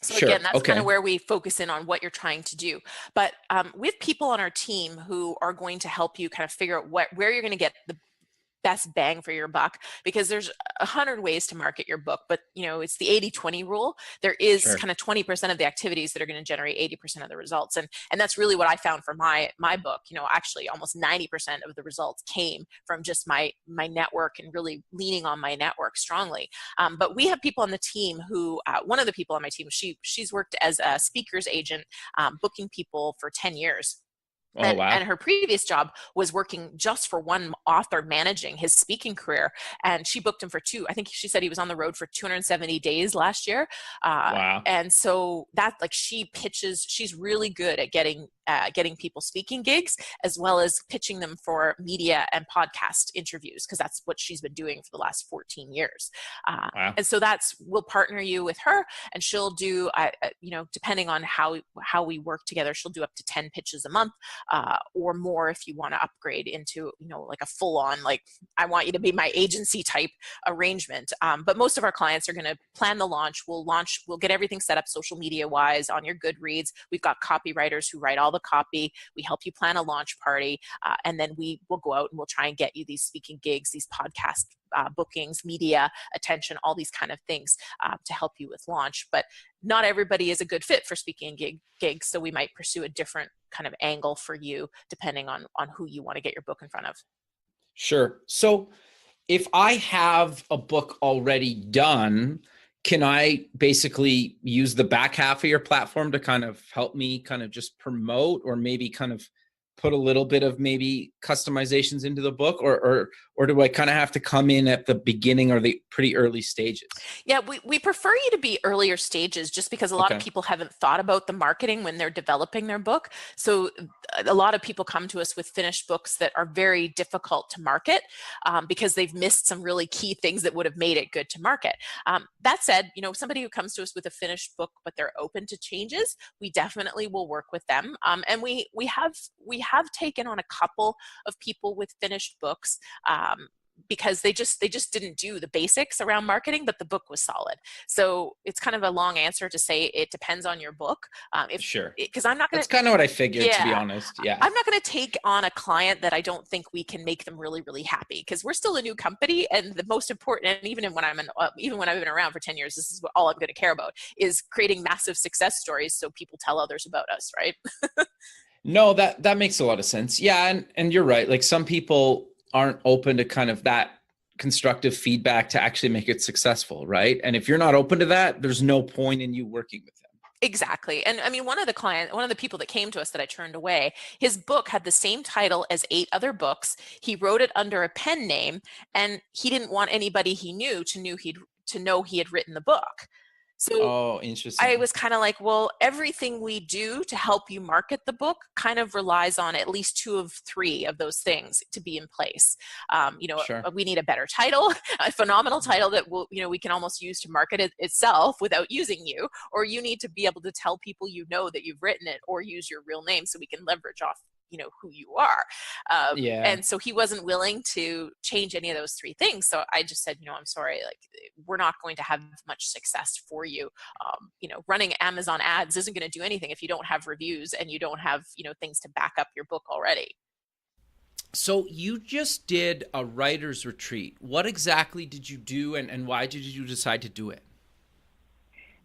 So Sure. again, that's kind of Okay. where we focus in on what you're trying to do. But we have people on our team who are going to help you kind of figure out where you're going to get the best bang for your buck, because there's 100 ways to market your book, but it's the 80-20 rule. There is Sure. kind of 20% of the activities that are going to generate 80% of the results, and that's really what I found for my book. Actually almost 90% of the results came from just my network and really leaning on my network strongly. But we have people on the team who, one of the people on my team, she's worked as a speaker's agent, booking people for 10 years. Oh, wow. And her previous job was working just for one author, managing his speaking career. And she booked him for I think she said he was on the road for 270 days last year. Wow. And so she's really good at getting people speaking gigs, as well as pitching them for media and podcast interviews, because that's what she's been doing for the last 14 years. Wow. And so we'll partner you with her, and she'll do, depending on how we work together, she'll do up to 10 pitches a month. or more if you want to upgrade into, like a full-on, like, I want you to be my agency type arrangement. But most of our clients are going to plan the launch. We'll get everything set up social media wise on your Goodreads. We've got copywriters who write all the copy. We help you plan a launch party. And then we will go out and we'll try and get you these speaking gigs, these podcast bookings, media attention, all these kind of things to help you with launch. But not everybody is a good fit for speaking gigs. So we might pursue a different kind of angle for you depending on who you want to get your book in front of. Sure. So if I have a book already done, can I basically use the back half of your platform to kind of help me kind of just promote, or maybe kind of put a little bit of maybe customizations into the book, or do I kind of have to come in at the beginning or the pretty early stages? Yeah, we prefer you to be earlier stages, just because a lot of people haven't thought about the marketing when they're developing their book. So a lot of people come to us with finished books that are very difficult to market because they've missed some really key things that would have made it good to market. That said, somebody who comes to us with a finished book but they're open to changes, we definitely will work with them. And we have taken on a couple of people with finished books because they just didn't do the basics around marketing, but the book was solid. So it's kind of a long answer to say it depends on your book. Sure. Because I'm not going to. That's kind of what I figured, to be honest. Yeah. I'm not going to take on a client that I don't think we can make them really, really happy, because we're still a new company, and the most important, and even when I've been around for 10 years, this is all I'm going to care about, is creating massive success stories so people tell others about us, right? No, that makes a lot of sense. Yeah, and you're right. Like, some people aren't open to kind of that constructive feedback to actually make it successful, right? And if you're not open to that, there's no point in you working with them. Exactly. And I mean, one of the people that came to us that I turned away, his book had the same title as 8 other books. He wrote it under a pen name, and he didn't want anybody he knew to know he had written the book. So interesting. I was kind of like, well, everything we do to help you market the book kind of relies on at least 2 of 3 of those things to be in place. Sure. We need a better title, a phenomenal title that we can almost use to market it itself without using you, or you need to be able to tell people that you've written it, or use your real name so we can leverage off who you are. And so he wasn't willing to change any of those 3 things. So I just said, I'm sorry, like, we're not going to have much success for you. Running Amazon ads isn't going to do anything if you don't have reviews and you don't have, things to back up your book already. So you just did a writer's retreat. What exactly did you do, and why did you decide to do it?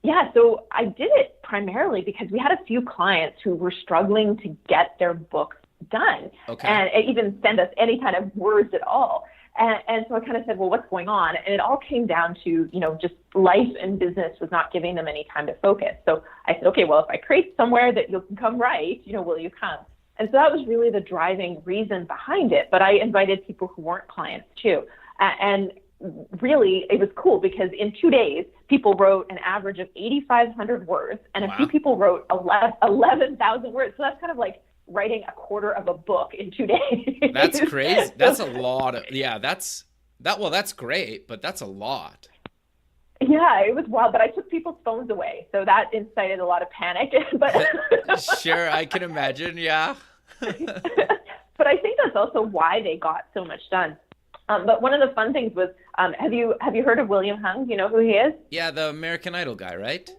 Yeah, so I did it primarily because we had a few clients who were struggling to get their books done, and even send us any kind of words at all. And so I kind of said, well, what's going on? And it all came down to, just life and business was not giving them any time to focus. So I said, okay, well, if I create somewhere that you can come write, will you come? And so that was really the driving reason behind it. But I invited people who weren't clients too. And really, it was cool because in 2 days, people wrote an average of 8,500 words, and a few people wrote 11,000 words. So that's kind of like writing a quarter of a book in 2 days. That's crazy. That's a lot of, that's great, but that's a lot. Yeah, it was wild, but I took people's phones away. So that incited a lot of panic. But sure, I can imagine. Yeah. But I think that's also why they got so much done. But one of the fun things was, have you heard of William Hung? Do you know who he is? Yeah, the American Idol guy, right?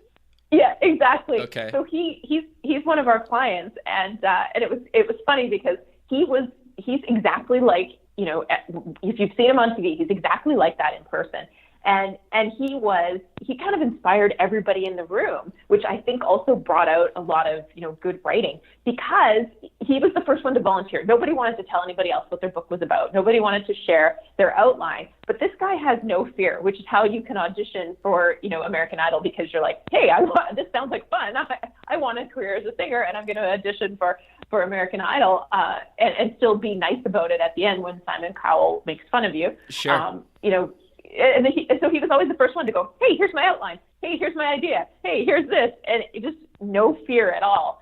Yeah, exactly. Okay. So he's one of our clients, and it was funny because he's exactly like, if you've seen him on TV, he's exactly like that in person. And he kind of inspired everybody in the room, which I think also brought out a lot of, good writing, because he was the first one to volunteer. Nobody wanted to tell anybody else what their book was about. Nobody wanted to share their outline. But this guy has no fear, which is how you can audition for, American Idol, because you're like, hey, this sounds like fun. I want a career as a singer, and I'm going to audition for American Idol, and still be nice about it at the end when Simon Cowell makes fun of you. Sure. And so he was always the first one to go, hey, here's my outline. Hey, here's my idea. Hey, here's this. And just no fear at all.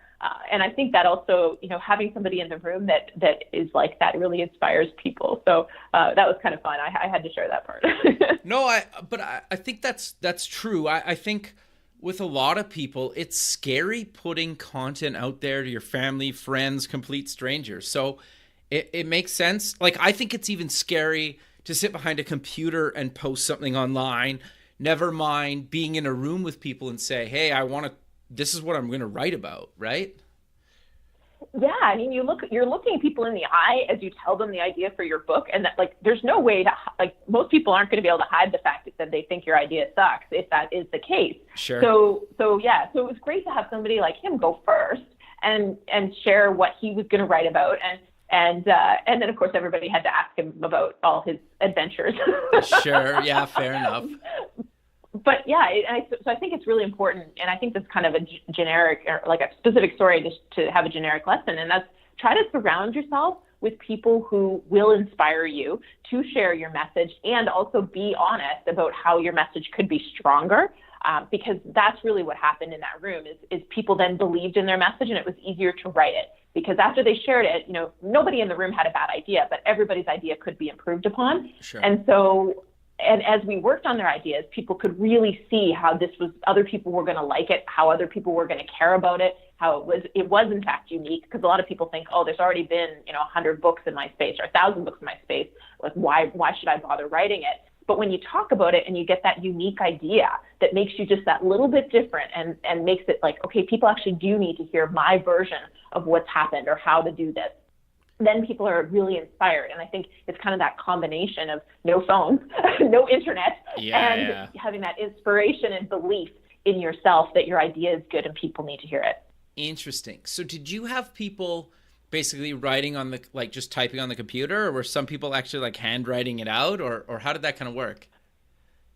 And I think that also, having somebody in the room that is like that really inspires people. So that was kind of fun. I had to share that part. No, but I think that's true. I think with a lot of people, it's scary putting content out there to your family, friends, complete strangers. So it makes sense. Like, I think it's even scary to sit behind a computer and post something online. Never mind being in a room with people and say, hey, this is what I'm going to write about, right? Yeah, I mean, you're looking people in the eye as you tell them the idea for your book, and that, like, there's no way to, like, most people aren't going to be able to hide the fact that they think your idea sucks if that is the case. Sure. So it was great to have somebody like him go first and share what he was going to write about, and then of course everybody had to ask him about all his adventures. Sure. Yeah. Fair enough. But yeah, so I think it's really important, and I think that's kind of a generic, or like a specific story just to have a generic lesson, and that's try to surround yourself with people who will inspire you to share your message, and also be honest about how your message could be stronger, because that's really what happened in that room is people then believed in their message, and it was easier to write it. Because after they shared it, nobody in the room had a bad idea, but everybody's idea could be improved upon. Sure. And as we worked on their ideas, people could really see how other people were going to like it, how other people were going to care about it, how it was in fact unique. Because a lot of people think, oh, there's already been 100 books in my space or 1,000 books in my space. Like, why should I bother writing it? But when you talk about it and you get that unique idea that makes you just that little bit different and makes it like, okay, people actually do need to hear my version of what's happened or how to do this, then people are really inspired. And I think it's kind of that combination of no phones, no internet, and having that inspiration and belief in yourself that your idea is good and people need to hear it. Interesting. So did you have people basically writing on just typing on the computer, or were some people actually like handwriting it out, or how did that kind of work?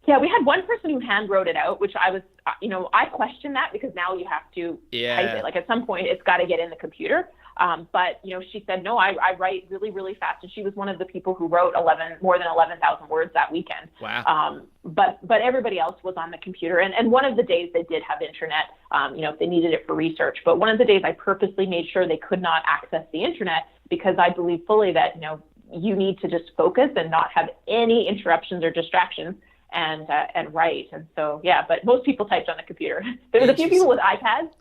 Yeah, we had one person who hand wrote it out, which I was, I questioned that because now you have to type it. Like, at some point it's got to get in the computer. But she said, no, I write really, really fast. And she was one of the people who wrote more than 11,000 words that weekend. Wow. But everybody else was on the computer. And one of the days they did have internet, if they needed it for research. But one of the days I purposely made sure they could not access the internet, because I believe fully that, you need to just focus and not have any interruptions or distractions and write. And so, but most people typed on the computer. There was a few people with iPads,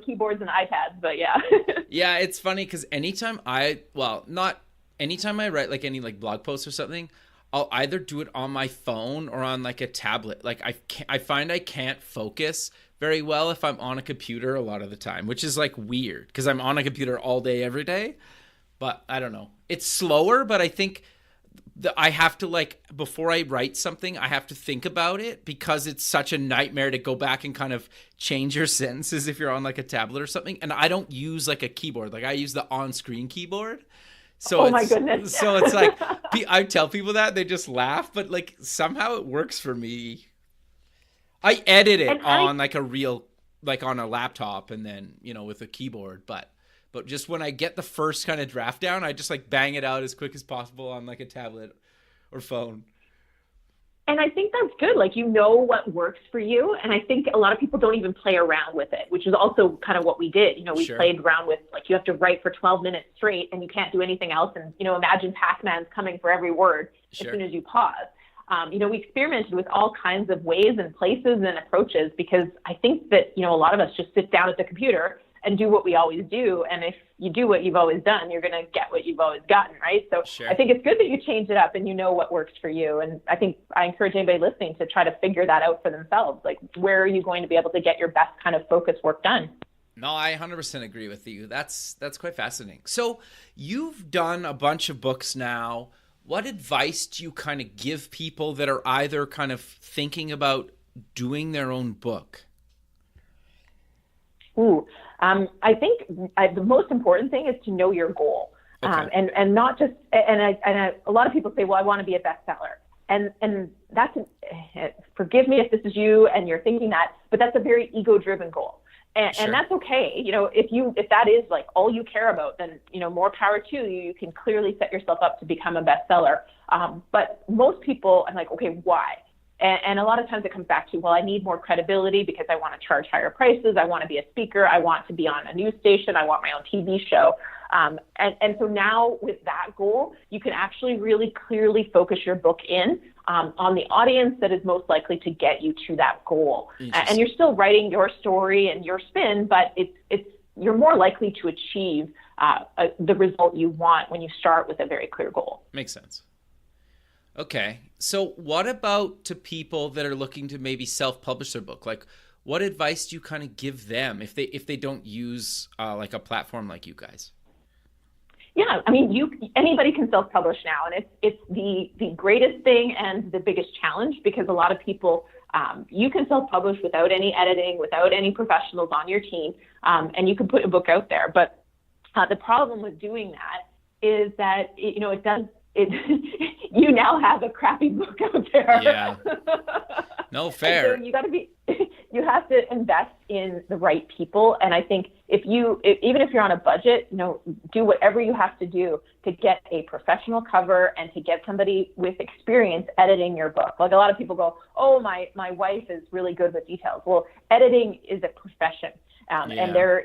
keyboards and iPads, but yeah. Yeah, it's funny because anytime I write like any like blog posts or something, I'll either do it on my phone or on like a tablet. Like I find I can't focus very well if I'm on a computer a lot of the time, which is like weird because I'm on a computer all day, every day. But I don't know. It's slower, but I think I have to, like, before I write something, I have to think about it because it's such a nightmare to go back and kind of change your sentences if you're on like a tablet or something. And I don't use like a keyboard. Like, I use the on-screen keyboard. So oh my goodness. So it's like, I tell people that, they just laugh, but like somehow it works for me. I edit it on like a real, like on a laptop and then, with a keyboard, but just when I get the first kind of draft down, I just like bang it out as quick as possible on like a tablet or phone. And I think that's good. Like, what works for you. And I think a lot of people don't even play around with it, which is also kind of what we did. We played around with, like, you have to write for 12 minutes straight and you can't do anything else. And, imagine Pac-Man's coming for every word as soon as you pause. We experimented with all kinds of ways and places and approaches because I think that, a lot of us just sit down at the computer and do what we always do. And if you do what you've always done, you're going to get what you've always gotten, right? So I think it's good that you change it up and what works for you. And I think I encourage anybody listening to try to figure that out for themselves. Like, where are you going to be able to get your best kind of focus work done? No, I 100% agree with you. That's quite fascinating. So you've done a bunch of books now. What advice do you kind of give people that are either kind of thinking about doing their own book? I think the most important thing is to know your goal, and not just. And a lot of people say, "Well, I want to be a bestseller," and that's forgive me if this is you and you're thinking that, but that's a very ego-driven goal, and that's okay. If that is like all you care about, then more power to you. You can clearly set yourself up to become a bestseller. But most people, I'm like, okay, why? And a lot of times it comes back to, well, I need more credibility because I want to charge higher prices. I want to be a speaker. I want to be on a news station. I want my own TV show. And so now with that goal, you can actually really clearly focus your book in on the audience that is most likely to get you to that goal. And you're still writing your story and your spin, but you're more likely to achieve the result you want when you start with a very clear goal. Makes sense. Okay. So what about to people that are looking to maybe self-publish their book? Like, what advice do you kind of give them if they don't use like a platform like you guys? Yeah, I mean, anybody can self-publish now, and it's the greatest thing and the biggest challenge, because a lot of people, you can self-publish without any editing, without any professionals on your team, and you can put a book out there. But the problem with doing that is that you now have a crappy book out there. Yeah. No, fair. So you have to invest in the right people. And I think even if you're on a budget, do whatever you have to do to get a professional cover and to get somebody with experience editing your book. Like, a lot of people go, oh, my wife is really good with details. Well, editing is a profession. And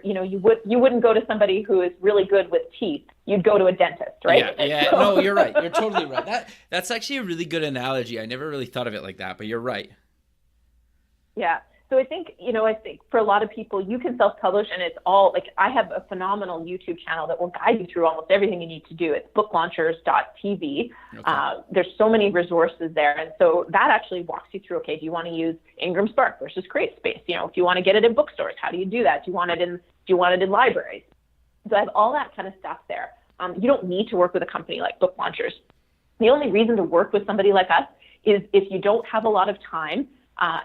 you wouldn't go to somebody who is really good with teeth. You'd go to a dentist, right? Yeah. No, you're right. You're totally right. That's actually a really good analogy. I never really thought of it like that, but you're right. Yeah. So I think for a lot of people, you can self-publish, and it's all like, I have a phenomenal YouTube channel that will guide you through almost everything you need to do. It's booklaunchers.tv. Okay. There's so many resources there. And so that actually walks you through, okay, do you want to use Ingram Spark versus CreateSpace? If you want to get it in bookstores, how do you do that? Do you want it in libraries? So I have all that kind of stuff there. You don't need to work with a company like Book Launchers. The only reason to work with somebody like us is if you don't have a lot of time,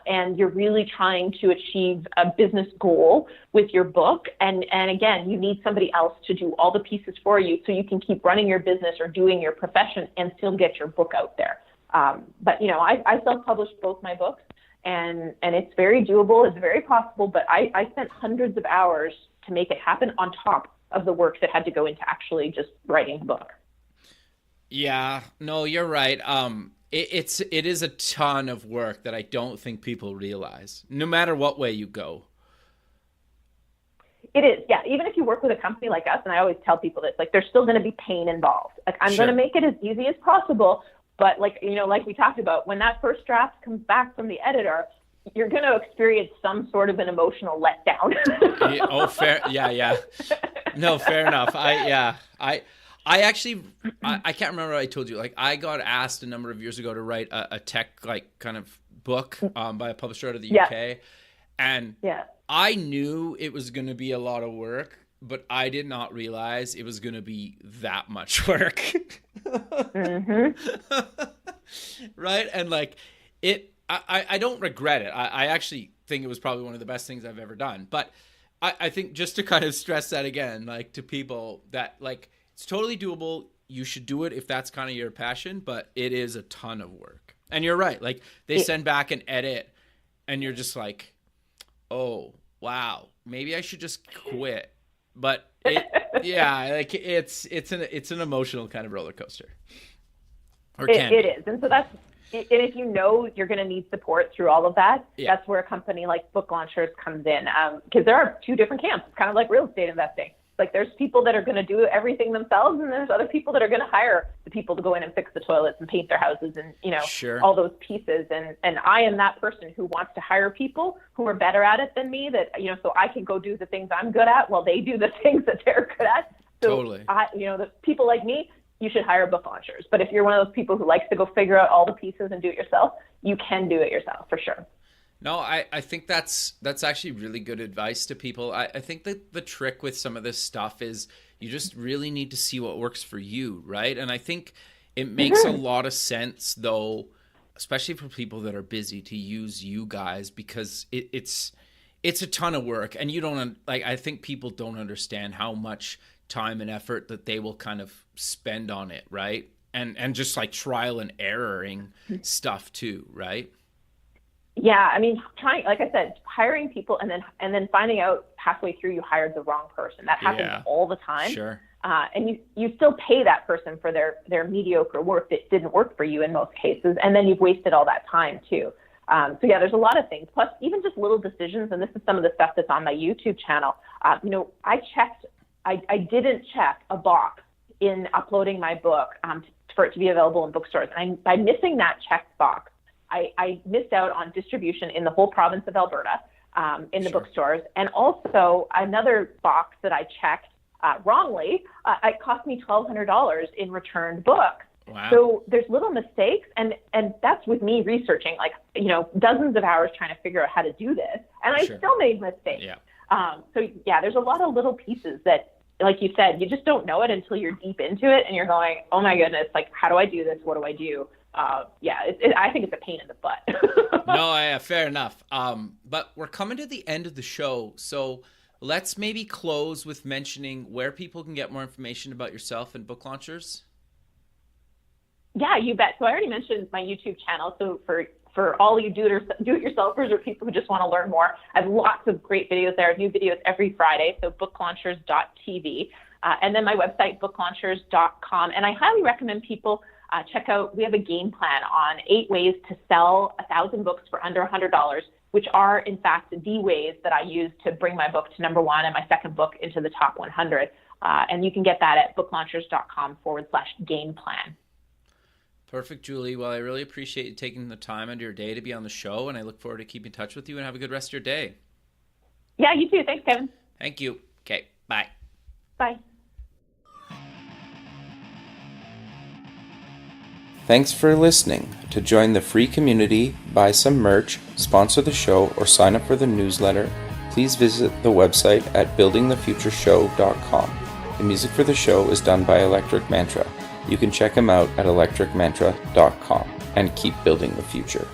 and you're really trying to achieve a business goal with your book. And again, you need somebody else to do all the pieces for you so you can keep running your business or doing your profession and still get your book out there. But I self-published both my books, and it's very doable. It's very possible, but I spent hundreds of hours to make it happen on top of the work that had to go into actually just writing the book. Yeah, no, you're right. It is a ton of work that I don't think people realize, no matter what way you go. It is, yeah. Even if you work with a company like us, and I always tell people this, like, there's still going to be pain involved. Like, I'm going to make it as easy as possible, but like we talked about, when that first draft comes back from the editor, you're going to experience some sort of an emotional letdown. Fair. Yeah. No, fair enough. I actually, I can't remember what I told you. Like, I got asked a number of years ago to write a tech, like, kind of book by a publisher out of the UK. And I knew it was going to be a lot of work, but I did not realize it was going to be that much work. Mm-hmm. Right? And like, I don't regret it. I actually think it was probably one of the best things I've ever done. But I think, just to kind of stress that again, like, to people, that, like, it's totally doable. You should do it if that's kind of your passion, but it is a ton of work. And you're right. Like, they send back an edit and you're just like, oh, wow, maybe I should just quit. But like, it's an emotional kind of roller coaster. It is. And so and if you're going to need support through all of that, that's where a company like Book Launchers comes in. Because there are two different camps. It's kind of like real estate investing. Like, there's people that are going to do everything themselves, and there's other people that are going to hire the people to go in and fix the toilets and paint their houses and, all those pieces. And I am that person who wants to hire people who are better at it than me, that, so I can go do the things I'm good at while they do the things that they're good at. So, totally. The people like me, you should hire Book Launchers. But if you're one of those people who likes to go figure out all the pieces and do it yourself, you can do it yourself for sure. No, I think that's actually really good advice to people. I think that the trick with some of this stuff is you just really need to see what works for you, right? And I think it makes a lot of sense, though, especially for people that are busy, to use you guys, because it's a ton of work, and you don't, like, I think people don't understand how much time and effort that they will kind of spend on it, right? And just like trial and erroring stuff too, right? Yeah, I mean, like I said, hiring people and then finding out halfway through you hired the wrong person. That happens all the time. Sure. And you still pay that person for their mediocre work that didn't work for you in most cases, and then you've wasted all that time too. So yeah, there's a lot of things. Plus, even just little decisions, and this is some of the stuff that's on my YouTube channel. I didn't check a box in uploading my book for it to be available in bookstores. And by missing that checked box, I missed out on distribution in the whole province of Alberta in the bookstores. And also another box that I checked wrongly, it cost me $1,200 in returned books. Wow. So there's little mistakes, and that's with me researching, like, dozens of hours trying to figure out how to do this, and I still made mistakes. Yeah. So there's a lot of little pieces that, like you said, you just don't know it until you're deep into it, and you're going, oh my goodness, like, how do I do this? What do I do? I think it's a pain in the butt. No, yeah, fair enough. But we're coming to the end of the show, so let's maybe close with mentioning where people can get more information about yourself and Book Launchers. Yeah, you bet. So I already mentioned my YouTube channel. So for all you do-it-yourselfers or people who just want to learn more, I have lots of great videos there, new videos every Friday. So booklaunchers.tv. And then my website, booklaunchers.com. And I highly recommend people check out, we have a game plan on 8 ways to sell 1,000 books for under $100, which are, in fact, the ways that I use to bring my book to number 1 and my second book into the top 100. And you can get that at booklaunchers.com/game plan. Perfect, Julie. Well, I really appreciate you taking the time out of your day to be on the show, and I look forward to keeping in touch with you, and have a good rest of your day. Yeah, you too. Thanks, Kevin. Thank you. Okay, bye. Bye. Thanks for listening. To join the free community, buy some merch, sponsor the show, or sign up for the newsletter, please visit the website at buildingthefutureshow.com. The music for the show is done by Electric Mantra. You can check them out at electricmantra.com and keep building the future.